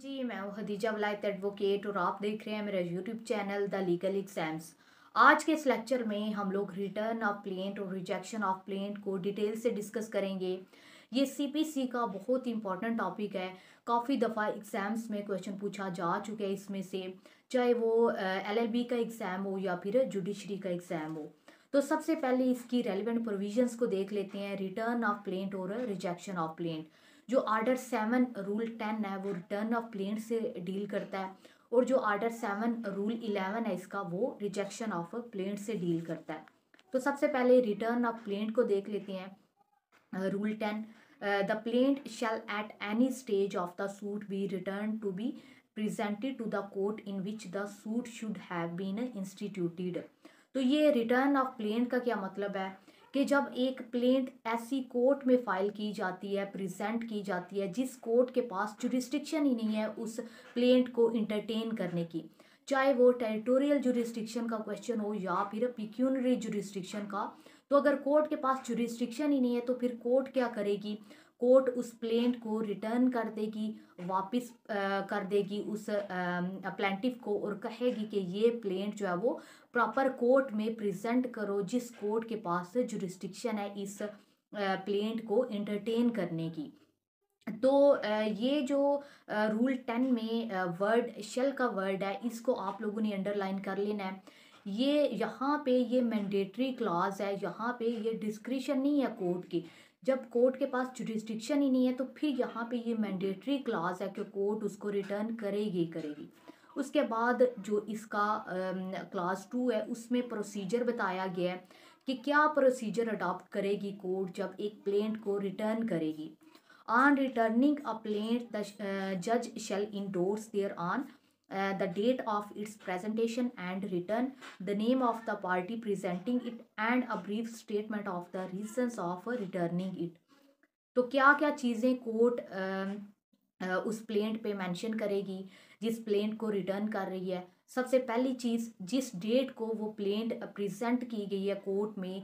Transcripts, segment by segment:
जी, मैं हूँ खदीजा वलायत एडवोकेट और आप देख रहे हैं मेरा YouTube channel the legal exams. आज के इस लेक्चर में हम लोग रिटर्न ऑफ प्लेंट और रिजेक्शन ऑफ प्लेंट को डिटेल से डिस्कस करेंगे। ये सीपीसी का बहुत ही इंपॉर्टेंट टॉपिक है। काफ़ी दफ़ा एग्ज़ाम्स में क्वेश्चन पूछा जा चुका है इसमें से, चाहे वो एलएलबी का एग्ज़ाम हो या फिर जुडिशरी का एग्ज़ाम हो। तो सबसे पहले इसकी रेलिवेंट प्रोविजंस को देख लेते हैं, रिटर्न ऑफ प्लेंट और रिजेक्शन ऑफ प्लेंट। जो आर्डर 7 रूल 10 है वो रिटर्न ऑफ प्लेंट से डील करता है, और जो आर्डर 7 रूल 11 है इसका वो रिजेक्शन ऑफ प्लेंट से डील करता है। तो सबसे पहले रिटर्न ऑफ प्लेंट को देख लेते हैं। Rule 10, the plaint shall at any stage of the suit be return to be presented to the court in which the suit should have been instituted। तो ये रिटर्न ऑफ प्लेंट का क्या मतलब है कि जब एक प्लेंट ऐसी कोर्ट में फाइल की जाती है, प्रेजेंट की जाती है, जिस कोर्ट के पास जुरिस्डिक्शन ही नहीं है उस प्लेंट को इंटरटेन करने की, चाहे वो टेरिटोरियल जुरिस्डिक्शन का क्वेश्चन हो या फिर पिक्यूनरी जुरिस्डिक्शन का। तो अगर कोर्ट के पास जुरिस्डिक्शन ही नहीं है तो फिर कोर्ट क्या करेगी? कोर्ट उस प्लेंट को रिटर्न कर देगी, वापस कर देगी उस प्लेंटिफ को, और कहेगी कि ये प्लेंट जो है वो प्रॉपर कोर्ट में प्रेजेंट करो जिस कोर्ट के पास जुरिस्डिक्शन है इस प्लेंट को इंटरटेन करने की। तो ये जो रूल 10 में वर्ड शेल का वर्ड है, इसको आप लोगों ने अंडरलाइन कर लेना है। ये यहाँ पे ये मैंडेटरी क्लॉज है, यहाँ पे ये डिस्क्रिशन नहीं है कोर्ट की। जब कोर्ट के पास जुरिस्डिक्शन ही नहीं है तो फिर यहाँ पे ये मैंडेटरी क्लॉज है कि कोर्ट उसको रिटर्न करेगी करेगी। उसके बाद जो इसका क्लास 2 है उसमें प्रोसीजर बताया गया है कि क्या प्रोसीजर अडॉप्ट करेगी कोर्ट जब एक प्लेंट को रिटर्न करेगी। On returning a plaint, the judge shall endorse thereon the date of its presentation and return, the name of the party presenting it, and a brief statement of the reasons of returning it। तो क्या क्या चीज़ें court उस plaint पे mention करेगी जिस plaint को return कर रही है। सबसे पहली चीज़, जिस डेट को वो प्लेंट प्रेजेंट की गई है कोर्ट में,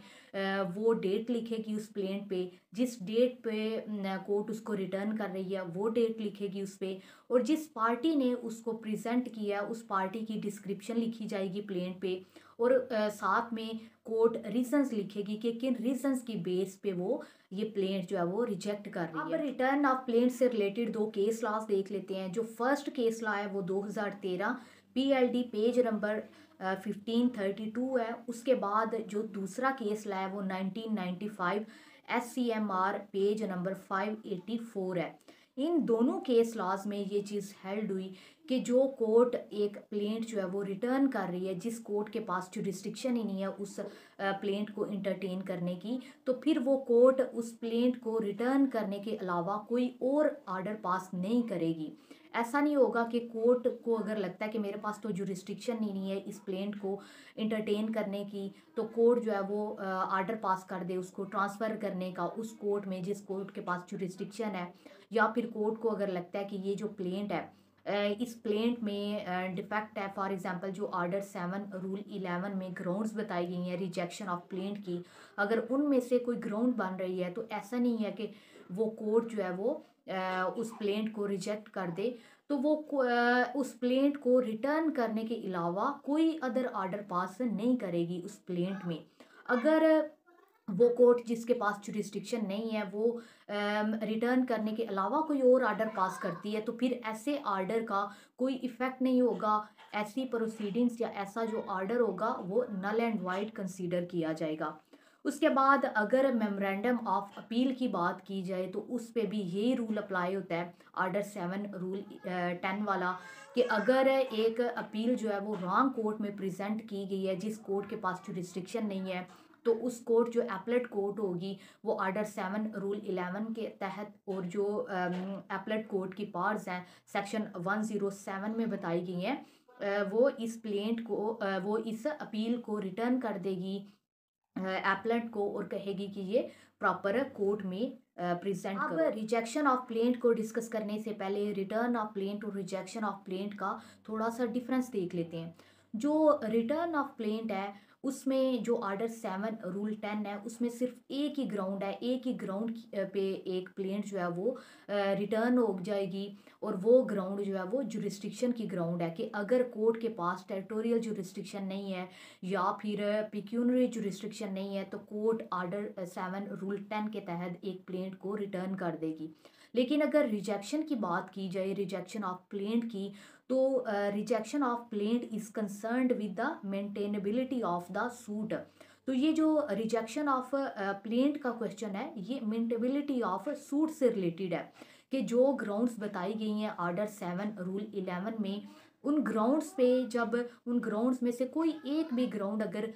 वो डेट लिखेगी उस प्लेंट पे। जिस डेट पे कोर्ट उसको रिटर्न कर रही है वो डेट लिखेगी उस पर, और जिस पार्टी ने उसको प्रेजेंट किया उस पार्टी की डिस्क्रिप्शन लिखी जाएगी प्लेंट पे, और साथ में कोर्ट रीजंस लिखेगी कि किन रीजंस की बेस पे वो ये प्लेंट जो है वो रिजेक्ट कर रही है। अब रिटर्न ऑफ प्लेंट से रिलेटेड दो केस लॉज देख लेते हैं। जो फर्स्ट केस लॉ है वो 2013 PLD पेज नंबर 1532 है। उसके बाद जो दूसरा केस लॉ है वो 1995 SCMR पेज नंबर 584 है। इन दोनों केस लॉज में ये चीज़ हेल्ड हुई कि जो कोर्ट एक प्लेंट जो है वो रिटर्न कर रही है, जिस कोर्ट के पास जुरिस्डिक्शन ही नहीं है उस प्लेंट को इंटरटेन करने की, तो फिर वो कोर्ट उस प्लेंट को रिटर्न करने के अलावा कोई और ऑर्डर पास नहीं करेगी। ऐसा नहीं होगा कि कोर्ट को अगर लगता है कि मेरे पास तो जुरिस्डिक्शन ही नहीं है इस प्लेंट को इंटरटेन करने की, तो कोर्ट जो है वो ऑर्डर पास कर दे उसको ट्रांसफ़र करने का उस कोर्ट में जिस कोर्ट के पास जुरिस्डिक्शन है। या फिर कोर्ट को अगर लगता है कि ये जो प्लेंट है इस प्लेंट में डिफेक्ट है, फॉर एग्जांपल जो आर्डर 7 रूल 11 में ग्राउंड्स बताई गई हैं रिजेक्शन ऑफ प्लेंट की, अगर उनमें से कोई ग्राउंड बन रही है तो ऐसा नहीं है कि वो कोर्ट जो है वो उस प्लेंट को रिजेक्ट कर दे, तो वो उस प्लेंट को रिटर्न करने के अलावा कोई अदर ऑर्डर पास नहीं करेगी उस प्लेंट में। अगर वो कोर्ट जिसके पास जुरिस्डिक्शन नहीं है वो रिटर्न करने के अलावा कोई और ऑर्डर पास करती है, तो फिर ऐसे ऑर्डर का कोई इफ़ेक्ट नहीं होगा। ऐसी प्रोसीडिंग्स या ऐसा जो ऑर्डर होगा वो नल एंड वाइड कंसीडर किया जाएगा। उसके बाद अगर मेमोरेंडम ऑफ अपील की बात की जाए तो उस पे भी यही रूल अप्लाई होता है, आर्डर 7 रूल 10 वाला, कि अगर एक अपील जो है वो रॉन्ग कोर्ट में प्रेजेंट की गई है जिस कोर्ट के पास जुरिस्डिक्शन नहीं है, तो उस कोर्ट जो एपलेट कोर्ट होगी वो आर्डर 7 रूल 11 के तहत, और जो एपलेट कोर्ट की पावर्स हैं सेक्शन 107 में बताई गई हैं, वो इस प्लेंट को वो इस अपील को रिटर्न कर देगी एपलेट को, और कहेगी कि ये प्रॉपर कोर्ट में प्रेजेंट करो। अब रिजेक्शन ऑफ प्लेंट को डिस्कस करने से पहले रिटर्न ऑफ प्लेंट और रिजेक्शन ऑफ प्लेंट का थोड़ा सा डिफरेंस देख लेते हैं। जो रिटर्न ऑफ प्लेंट है उसमें जो आर्डर 7 रूल 10 है उसमें सिर्फ एक ही ग्राउंड है, एक ही ग्राउंड पे एक प्लेंट जो है वो रिटर्न हो जाएगी। और वो ग्राउंड जो है वो जुरिस्डिक्शन की ग्राउंड है कि अगर कोर्ट के पास टेरिटोरियल जुरिस्डिक्शन नहीं है या फिर पिक्यूनरी जुरिस्डिक्शन नहीं है तो कोर्ट आर्डर 7 रूल 10 के तहत एक प्लेंट को रिटर्न कर देगी। लेकिन अगर रिजेक्शन की बात की जाए, रिजेक्शन ऑफ प्लेंट की, तो rejection of plaint is concerned with the maintainability of the suit. तो ये जो रिजेक्शन ऑफ प्लेंट का क्वेश्चन है ये मेंटेनेबिलिटी ऑफ सूट से रिलेटेड है कि जो ग्राउंड्स बताई गई हैं आर्डर 7 रूल 11 में, उन ग्राउंड्स पे जब उन ग्राउंड्स में से कोई एक भी ग्राउंड अगर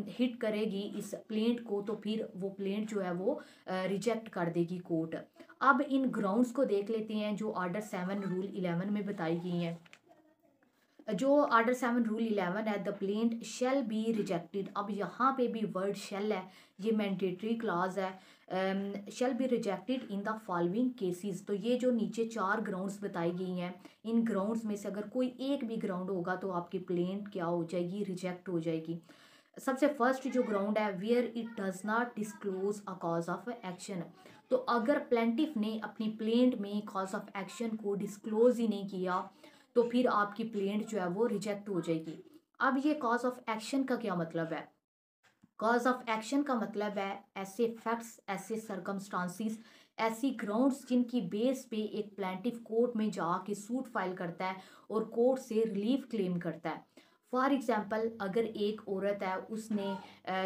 हिट करेगी इस प्लेंट को तो फिर वो प्लेंट जो है वो रिजेक्ट कर देगी कोर्ट। अब इन ग्राउंड्स को देख लेते हैं जो आर्डर 7 रूल 11 में बताई गई हैं। जो आर्डर 7 रूल 11 है, the plaint shall be rejected. अब यहाँ पे भी वर्ड शेल है, ये मैंडेटरी क्लाज है। Shall be rejected in the following cases. तो ये जो नीचे 4 ग्राउंड्स बताई गई हैं, इन ग्राउंड्स में से अगर कोई एक भी ग्राउंड होगा तो आपकी प्लेंट क्या हो जाएगी, रिजेक्ट हो जाएगी। सबसे फर्स्ट जो ग्राउंड है, where it does not disclose a cause of action. तो अगर प्लेंटिफ ने अपनी प्लेंट में कॉज ऑफ एक्शन को डिस्क्लोज ही नहीं किया तो फिर आपकी प्लेंट जो है वो रिजेक्ट हो जाएगी। अब ये कॉज ऑफ एक्शन का क्या मतलब है? कॉज ऑफ एक्शन का मतलब है ऐसे फैक्ट्स, ऐसे सर्कमस्टांसिस, ऐसी ग्राउंड्स जिनकी बेस पे एक प्लेंटिफ कोर्ट में जाके सूट फाइल करता है और कोर्ट से रिलीफ क्लेम करता है। फॉर एग्जांपल, अगर एक औरत है उसने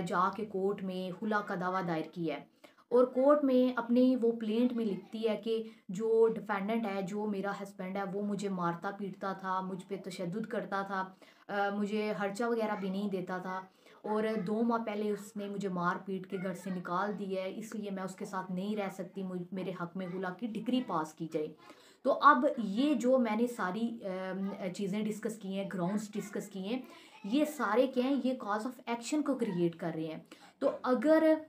जाके कोर्ट में हुला का दावा दायर किया है और कोर्ट में अपनी वो प्लेंट में लिखती है कि जो डिफेंडेंट है, जो मेरा हस्बैंड है, वो मुझे मारता पीटता था, मुझ पे तशद्दुद करता था, मुझे हर्चा वगैरह भी नहीं देता था और 2 माह पहले उसने मुझे मार पीट के घर से निकाल दिया है, इसलिए मैं उसके साथ नहीं रह सकती, मेरे हक में हुला की डिग्री पास की जाए। तो अब ये जो मैंने सारी चीज़ें डिस्कस की हैं, ग्राउंड्स डिस्कस किए हैं, ये सारे क्या हैं, ये कॉज ऑफ एक्शन को क्रिएट कर रहे हैं। तो अगर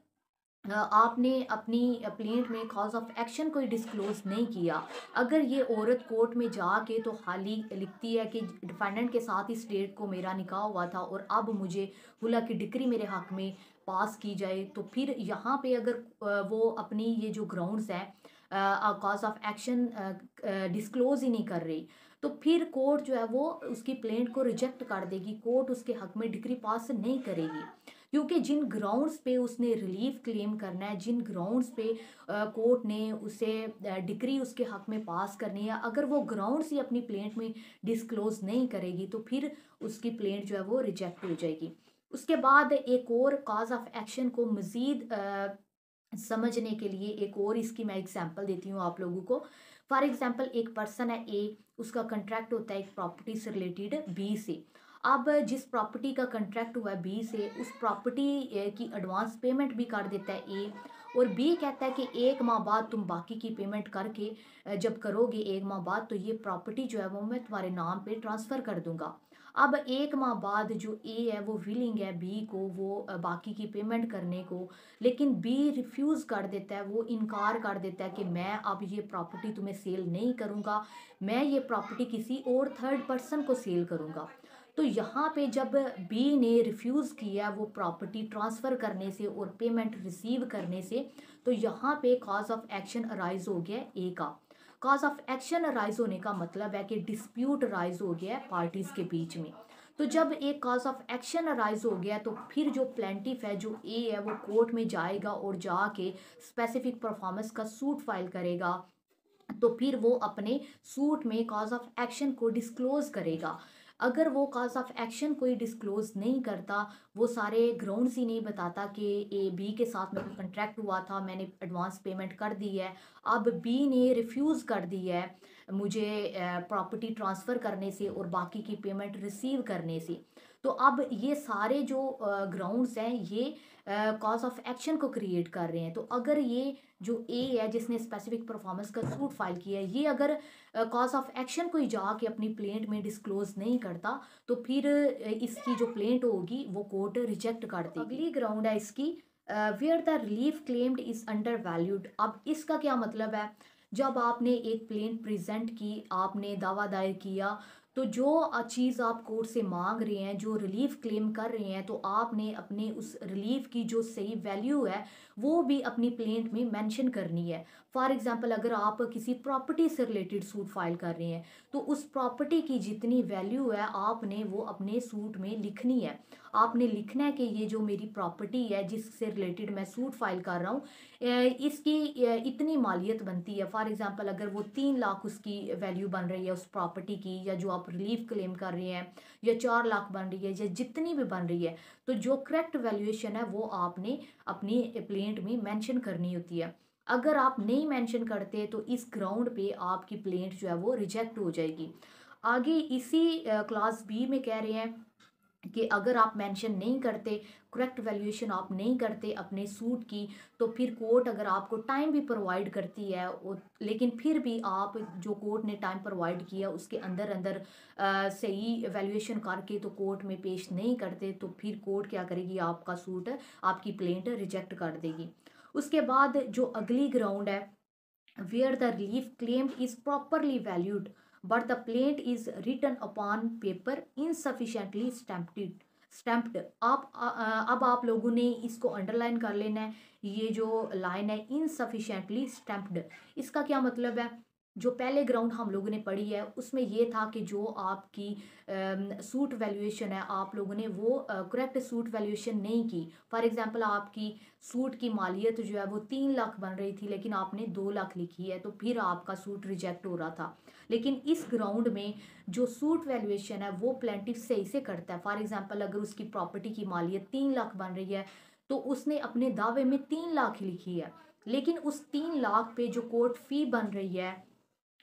आपने अपनी प्लेंट में कॉज ऑफ एक्शन कोई डिस्क्लोज नहीं किया, अगर ये औरत कोर्ट में जाके तो खाली लिखती है कि डिफेंडेंट के साथ इस डेट को मेरा निकाह हुआ था और अब मुझे हुला की डिक्री मेरे हक में पास की जाए, तो फिर यहाँ पे अगर वो अपनी ये जो ग्राउंड्स हैं कॉज ऑफ एक्शन डिस्क्लोज ही नहीं कर रही तो फिर कोर्ट जो है वो उसकी प्लेंट को रिजेक्ट कर देगी, कोर्ट उसके हक में डिक्री पास नहीं करेगी। क्योंकि जिन ग्राउंड्स पे उसने रिलीफ क्लेम करना है, जिन ग्राउंड्स पे कोर्ट ने उसे डिक्री उसके हक में पास करनी है, अगर वो ग्राउंड्स ही अपनी प्लेंट में डिस्क्लोज नहीं करेगी तो फिर उसकी प्लेंट जो है वो रिजेक्ट हो जाएगी। उसके बाद एक और कॉज ऑफ एक्शन को मज़ीद समझने के लिए एक और इसकी मैं एग्जांपल देती हूँ आप लोगों को। फॉर एग्जांपल, एक पर्सन है ए, उसका कंट्रैक्ट होता है एक प्रॉपर्टी से रिलेटेड बी से। अब जिस प्रॉपर्टी का कंट्रैक्ट हुआ है बी से, उस प्रॉपर्टी की एडवांस पेमेंट भी कर देता है ए, और बी कहता है कि 1 माह बाद तुम बाकी की पेमेंट करके जब करोगे 1 माह बाद तो ये प्रॉपर्टी जो है वो मैं तुम्हारे नाम पे ट्रांसफ़र कर दूंगा। अब 1 माह बाद जो ए है वो विलिंग है बी को वो बाकी की पेमेंट करने को, लेकिन बी रिफ्यूज़ कर देता है, वो इनकार कर देता है कि मैं अब ये प्रॉपर्टी तुम्हें सेल नहीं करूँगा, मैं ये प्रॉपर्टी किसी और थर्ड पर्सन को सेल करूँगा। तो यहाँ पे जब बी ने रिफ्यूज़ किया वो प्रॉपर्टी ट्रांसफ़र करने से और पेमेंट रिसीव करने से, तो यहाँ पे कॉज ऑफ एक्शन अराइज हो गया ए का। कॉज ऑफ एक्शन अराइज होने का मतलब है कि डिस्प्यूट अराइज हो गया है पार्टीज़ के बीच में। तो जब एक कॉज ऑफ एक्शन अराइज हो गया तो फिर जो प्लेंटिफ है, जो ए है, वो कोर्ट में जाएगा और जाके स्पेसिफिक परफॉर्मेंस का सूट फाइल करेगा। तो फिर वो अपने सूट में कॉज ऑफ एक्शन को डिस्क्लोज करेगा। अगर वो कॉज ऑफ एक्शन कोई डिस्क्लोज नहीं करता, वो सारे ग्राउंड्स ही नहीं बताता कि ए बी के साथ में कोई कंट्रैक्ट हुआ था, मैंने एडवांस पेमेंट कर दी है, अब बी ने रिफ्यूज़ कर दी है मुझे प्रॉपर्टी ट्रांसफ़र करने से और बाकी की पेमेंट रिसीव करने से, तो अब ये सारे जो ग्राउंड्स हैं ये कॉज ऑफ एक्शन को क्रिएट कर रहे हैं। तो अगर ये जो ए है जिसने स्पेसिफिक परफॉर्मेंस का सूट फाइल किया है, ये अगर कॉज ऑफ एक्शन कोई जाके अपनी प्लेंट में डिस्क्लोज नहीं करता तो फिर इसकी जो प्लेंट होगी वो कोर्ट रिजेक्ट कर देगी। अगली ग्राउंड है इसकी where the relief claimed is undervalued. अब इसका क्या मतलब है? जब आपने एक प्लेंट प्रेजेंट की, आपने दावा दायर किया तो जो चीज़ आप कोर्ट से मांग रहे हैं, जो रिलीफ क्लेम कर रहे हैं, तो आपने अपने उस रिलीफ की जो सही वैल्यू है वो भी अपनी प्लेंट में मेंशन करनी है। फॉर एग्जांपल अगर आप किसी प्रॉपर्टी से रिलेटेड सूट फाइल कर रहे हैं तो उस प्रॉपर्टी की जितनी वैल्यू है आपने वो अपने सूट में लिखनी है। आपने लिखना है कि ये जो मेरी प्रॉपर्टी है जिससे रिलेटेड मैं सूट फाइल कर रहा हूँ, इसकी इतनी मालियत बनती है। फॉर एग्जांपल अगर वो 3 लाख उसकी वैल्यू बन रही है उस प्रॉपर्टी की, या जो आप रिलीफ क्लेम कर रहे हैं, या 4 लाख बन रही है, या जितनी भी बन रही है, तो जो करेक्ट वैल्यूएशन है वो आपने अपनी प्लेंट में मेंशन करनी होती है। अगर आप नहीं मेंशन करते तो इस ग्राउंड पे आपकी प्लेंट जो है वो रिजेक्ट हो जाएगी। आगे इसी क्लास बी में कह रहे हैं कि अगर आप मेंशन नहीं करते, करेक्ट वैल्यूएशन आप नहीं करते अपने सूट की, तो फिर कोर्ट अगर आपको टाइम भी प्रोवाइड करती है लेकिन फिर भी आप जो कोर्ट ने टाइम प्रोवाइड किया उसके अंदर अंदर सही वैल्यूएशन करके तो कोर्ट में पेश नहीं करते, तो फिर कोर्ट क्या करेगी, आपका सूट, आपकी प्लेंट रिजेक्ट कर देगी। उसके बाद जो अगली ग्राउंड है, where the relief claimed is properly valued but the plaint is written upon paper insufficiently stamped। अब आप लोगों ने इसको अंडरलाइन कर लेना है। ये जो लाइन है इनसफिशिएंटली स्टैम्प्ड, इसका क्या मतलब है? जो पहले ग्राउंड हम लोगों ने पढ़ी है उसमें ये था कि जो आपकी सूट वैल्यूएशन है आप लोगों ने वो करेक्ट सूट वैल्यूएशन नहीं की। फॉर एग्जांपल आपकी सूट की मालियत जो है वो 3 लाख बन रही थी लेकिन आपने 2 लाख लिखी है, तो फिर आपका सूट रिजेक्ट हो रहा था। लेकिन इस ग्राउंड में जो सूट वैल्यूएशन है वो प्लेंटिफ सही से करता है। फॉर एग्जांपल अगर उसकी प्रॉपर्टी की मालियत 3 लाख बन रही है तो उसने अपने दावे में 3 लाख लिखी है, लेकिन उस 3 लाख पे जो कोर्ट फी बन रही है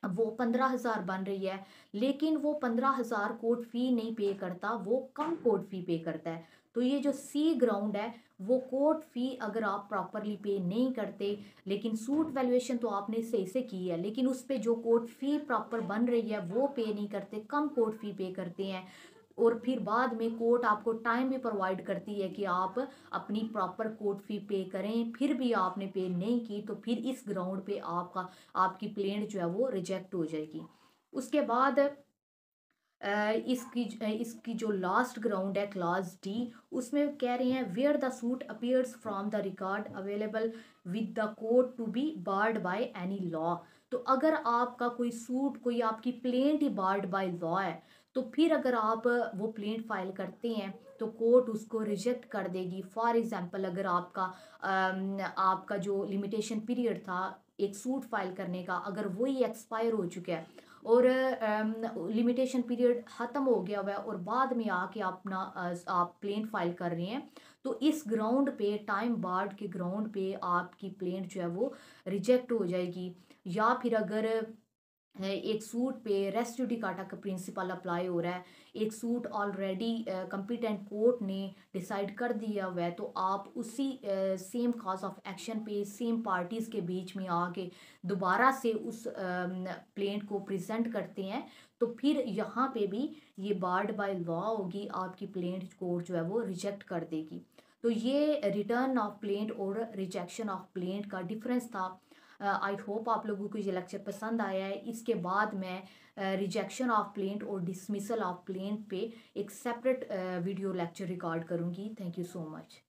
वो 15,000 बन रही है, लेकिन वो 15,000 कोर्ट फी नहीं पे करता, वो कम कोर्ट फी पे करता है। तो ये जो सी ग्राउंड है वो कोर्ट फी अगर आप प्रॉपरली पे नहीं करते, लेकिन सूट वैल्यूएशन तो आपने सही से की है लेकिन उस पे जो कोर्ट फी प्रॉपर बन रही है वो पे नहीं करते, कम कोर्ट फी पे करते हैं, और फिर बाद में कोर्ट आपको टाइम भी प्रोवाइड करती है कि आप अपनी प्रॉपर कोर्ट फी पे करें, फिर भी आपने पे नहीं की, तो फिर इस ग्राउंड पे आपकी प्लेंट जो है वो रिजेक्ट हो जाएगी। उसके बाद इसकी जो लास्ट ग्राउंड है क्लास डी, उसमें कह रहे हैं where the suit appears from the record available with the court to be barred by any law. तो अगर आपका कोई सूट, कोई आपकी प्लेंट ही बार्ड बाय लॉ है, तो फिर अगर आप वो प्लेंट फाइल करते हैं तो कोर्ट उसको रिजेक्ट कर देगी। फॉर एग्जांपल अगर आपका जो लिमिटेशन पीरियड था एक सूट फाइल करने का, अगर वही एक्सपायर हो चुका है और लिमिटेशन पीरियड ख़त्म हो गया हुआ है और बाद में आके आप प्लेंट फाइल कर रहे हैं, तो इस ग्राउंड पे, टाइम बार्ड के ग्राउंड पे आपकी प्लेंट जो है वो रिजेक्ट हो जाएगी। या फिर अगर एक सूट पे रेस जुडिकाटा का प्रिंसिपल अप्लाई हो रहा है, एक सूट ऑलरेडी कम्पिटेंट कोर्ट ने डिसाइड कर दिया हुआ है, तो आप उसी सेम कॉज ऑफ एक्शन पे सेम पार्टीज़ के बीच में आके दोबारा से उस प्लेंट को प्रेजेंट करते हैं, तो फिर यहाँ पे भी ये बार्ड बाय लॉ होगी, आपकी प्लेंट कोर्ट जो है वो रिजेक्ट कर देगी। तो ये रिटर्न ऑफ प्लेंट और रिजेक्शन ऑफ प्लेंट का डिफरेंस था। आई होप आप लोगों को ये लेक्चर पसंद आया है। इसके बाद मैं रिजेक्शन ऑफ प्लेंट और डिसमिसल ऑफ प्लेंट पे एक सेपरेट वीडियो लेक्चर रिकॉर्ड करूँगी। Thank you so much.